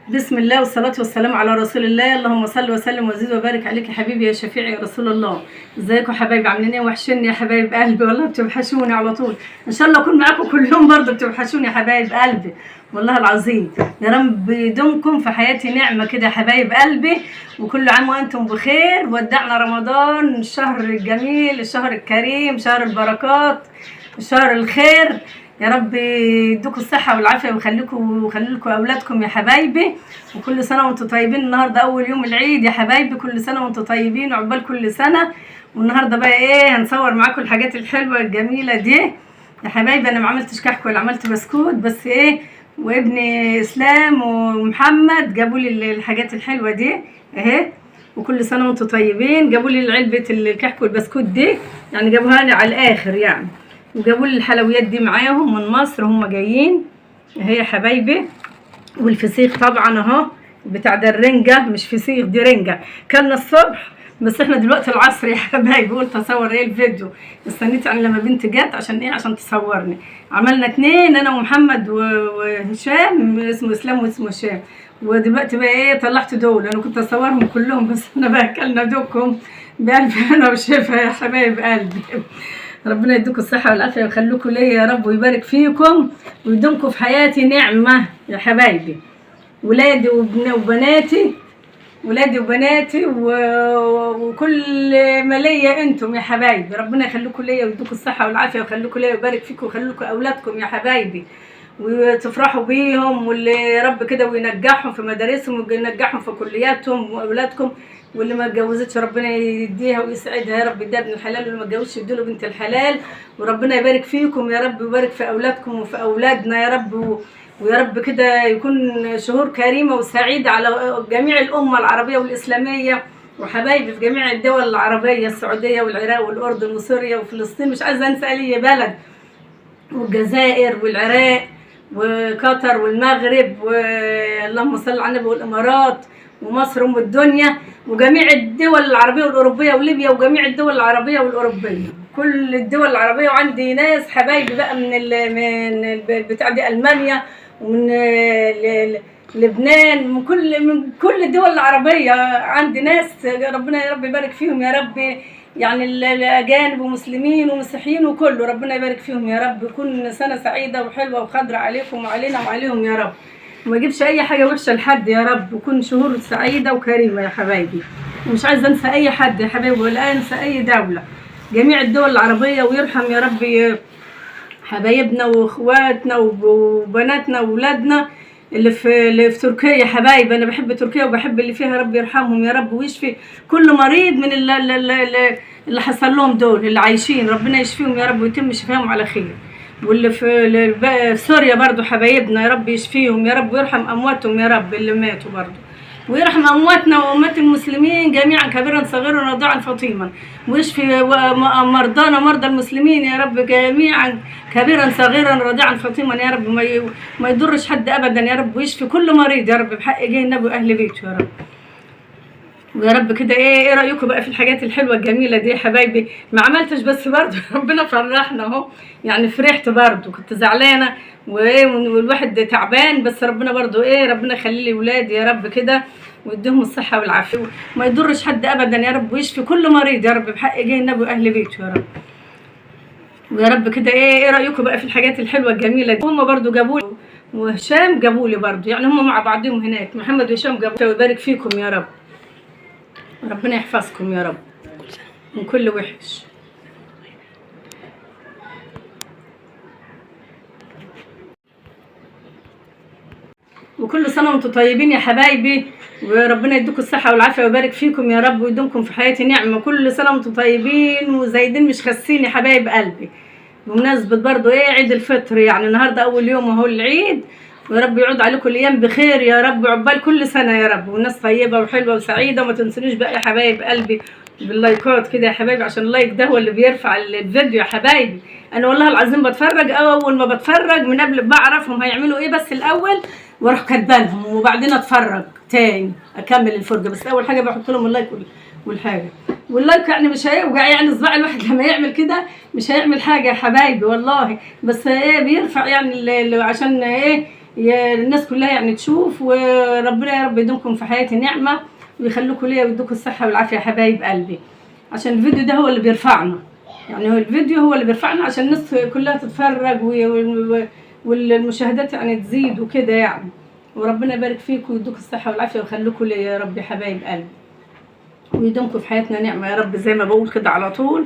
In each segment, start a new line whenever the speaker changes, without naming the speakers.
بسم الله والصلاة والسلام على رسول الله. اللهم صل وسلم وزد وبارك عليك يا حبيبي يا شفيعي يا رسول الله. ازيكم يا حبايبي؟ عاملين ايه؟ وحشني يا حبايب قلبي، والله بتوحشوني على طول. ان شاء الله اكون معاكم كل يوم برضه، بتوحشوني يا حبايب قلبي والله العظيم. يا رب يدومكم في حياتي نعمة كده يا حبايب قلبي، وكل عام وانتم بخير. ودعنا رمضان، الشهر الجميل، الشهر الكريم، شهر البركات، شهر الخير. يا رب يدوكوا الصحة والعافية ويخليكوا أولادكم يا حبايبي. وكل سنة وانتم طيبين. النهاردة أول يوم العيد يا حبايبي، كل سنة وانتم طيبين وعقبال كل سنة. والنهاردة بقى إيه، هنصور معاكم الحاجات الحلوة الجميلة دي يا حبايبي. أنا ما عملتش كحك ولا عملت بسكوت، بس إيه، وابني إسلام ومحمد جابوا لي الحاجات الحلوة دي أهي. وكل سنة وانتم طيبين. جابوا لي علبة الكحك والبسكوت دي، يعني جابوها لي على الآخر يعني. وجابوا لي الحلويات دي معاهم من مصر، هم جايين اهي يا حبايبي. والفسيخ طبعا اهو، بتاع ده الرنجه، مش فسيخ دي رنجه. كلنا الصبح، بس احنا دلوقتي العصر يا حبايبي. قلت اصور ايه الفيديو، استنيت يعني لما بنتي جت عشان ايه، عشان تصورني. عملنا 2، انا ومحمد وهشام، اسمه اسلام واسمه هشام. ودلوقتي بقى ايه، طلعت دول. انا كنت اصورهم كلهم، بس انا بقى اكلنا دوكم بقلبي انا وشايفها يا حبايب قلبي. ربنا يديكم الصحة والعافية ويخليكم ليا يا رب، ويبارك فيكم ويدومكم في حياتي نعمة يا حبايبي. ولادي وبناتي، ولادي وبناتي وكل ما ليا انتم يا حبايبي. ربنا يخليكم ليا ويديكم الصحة والعافية ويخليكم ليا ويبارك فيكم ويخليكم أولادكم يا حبايبي، وتفرحوا بيهم. واللي رب كده وينجحهم في مدارسهم وينجحهم في كلياتهم، واولادكم. واللي ما اتجوزتش ربنا يديها ويسعدها يا رب، يديها ابن الحلال. واللي ما اتجوزش يديله بنت الحلال. وربنا يبارك فيكم يا رب، ويبارك في اولادكم وفي اولادنا يا رب. ويا رب كده يكون شهور كريمه وسعيده على جميع الامه العربيه والاسلاميه وحبايبي في جميع الدول العربيه، السعوديه والعراق والاردن وسوريا وفلسطين، مش عايزه انسى اي بلد، والجزائر والعراق وقطر والمغرب، واللهم صل على النبي، والامارات ومصر ام الدنيا، وجميع الدول العربيه والاوروبيه، وليبيا، وجميع الدول العربيه والاوروبيه، كل الدول العربيه. وعندي ناس حبايبي بقى من بتاع دي المانيا، ومن لبنان، من كل الدول العربيه. عندي ناس ربنا يا رب يبارك فيهم يا رب، يعني الاجانب ومسلمين ومسيحيين وكله، ربنا يبارك فيهم يا رب. يكون سنه سعيده وحلوه وخضراء عليكم وعلينا وعليهم يا رب، وما يجيبش اي حاجه وحشه لحد يا رب. وكون شهور سعيده وكريمه يا حبايبي. ومش عايزه انسى اي حد يا حبايبي، ولا انسى اي دوله، جميع الدول العربيه. ويرحم يا رب حبايبنا واخواتنا وبناتنا واولادنا اللي في تركيا يا حبايبي. انا بحب تركيا وبحب اللي فيها، رب يرحمهم يا رب، ويشفي كل مريض من اللي حصل لهم دول، اللي عايشين ربنا يشفيهم يا رب ويتم شفاهم على خير. واللي في سوريا برضو حبايبنا يا رب يشفيهم يا رب، ويرحم امواتهم يا رب اللي ماتوا برضو، ويرحم امواتنا واموات المسلمين جميعا، كبيرا صغيرا رضيعا فطيما. ويشفي مرضانا مرضى المسلمين يا رب جميعا، كبيرا صغيرا رضيعا فطيما يا رب. ما يضرش حد ابدا يا رب، ويشفي كل مريض يا رب بحق جه النبي واهل بيته يا رب. ويا رب كده ايه رايكم بقى في الحاجات الحلوه الجميله دي يا حبايبي؟ ما عملتش بس برضه ربنا فرحنا اهو، يعني فرحت برضه، كنت زعلانه والواحد تعبان، بس ربنا برضه ايه، ربنا يخلي لي ولادي يا رب كده ويديهم الصحه والعافيه، وما يضرش حد ابدا يا رب، ويشفي كل مريض يا رب بحق جه النبي واهل بيته يا رب. ويا رب كده ايه رايكم بقى في الحاجات الحلوه الجميله دي؟ هم برضه جابوا لي، وهشام جابوا لي برضه، يعني هم مع بعضهم هناك، محمد وهشام جابوا لي. ويبارك فيكم يا رب، ربنا يحفظكم يا رب من كل وحش. وكل سنه وانتم طيبين يا حبايبي، وربنا يديكم الصحه والعافيه ويبارك فيكم يا رب، ويدومكم في حياتي نعمه. كل سنه وانتم طيبين وزايدين مش خاسين يا حبايب قلبي. بمناسبه برضو ايه عيد الفطر، يعني النهارده اول يوم اهو العيد، ويا رب يعود عليكم الايام بخير يا رب، عقبال كل سنه يا رب، والناس طيبه وحلوه وسعيده. وما تنسونيش بقى يا حبايب قلبي باللايكات كده يا حبايبي، عشان اللايك ده هو اللي بيرفع الفيديو يا حبايبي. انا والله العظيم بتفرج، اول ما بتفرج من قبل بعرفهم هيعملوا ايه، بس الاول واروح كاتبالهم، وبعدين اتفرج تاني اكمل الفرجه. بس اول حاجه بحط لهم اللايك والحاجه، واللايك يعني مش هيوجع، يعني صباع الواحد لما يعمل كده مش هيعمل حاجه يا حبايبي والله، بس ايه بيرفع يعني عشان ايه الناس كلها يعني تشوف، وربنا يا رب يدومكم في حياتي نعمه ويخليكم ليا ويدوكم الصحه والعافيه يا حبايب قلبي، عشان الفيديو ده هو اللي بيرفعنا، يعني هو الفيديو هو اللي بيرفعنا عشان الناس كلها تتفرج والمشاهدات يعني تزيد وكده يعني. وربنا يبارك فيكم ويدوكم الصحه والعافيه ويخليكم ليا يا رب يا حبايب قلبي، ويدومكم في حياتنا نعمه يا رب زي ما بقول كده على طول،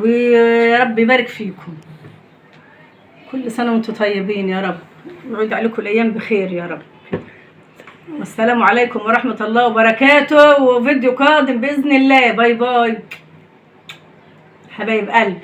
ويا رب يبارك فيكم. كل سنه وانتم طيبين يا رب، ويعود عليكم الايام بخير يا رب. والسلام عليكم ورحمه الله وبركاته، وفيديو قادم باذن الله. باي باي حبايب قلبي.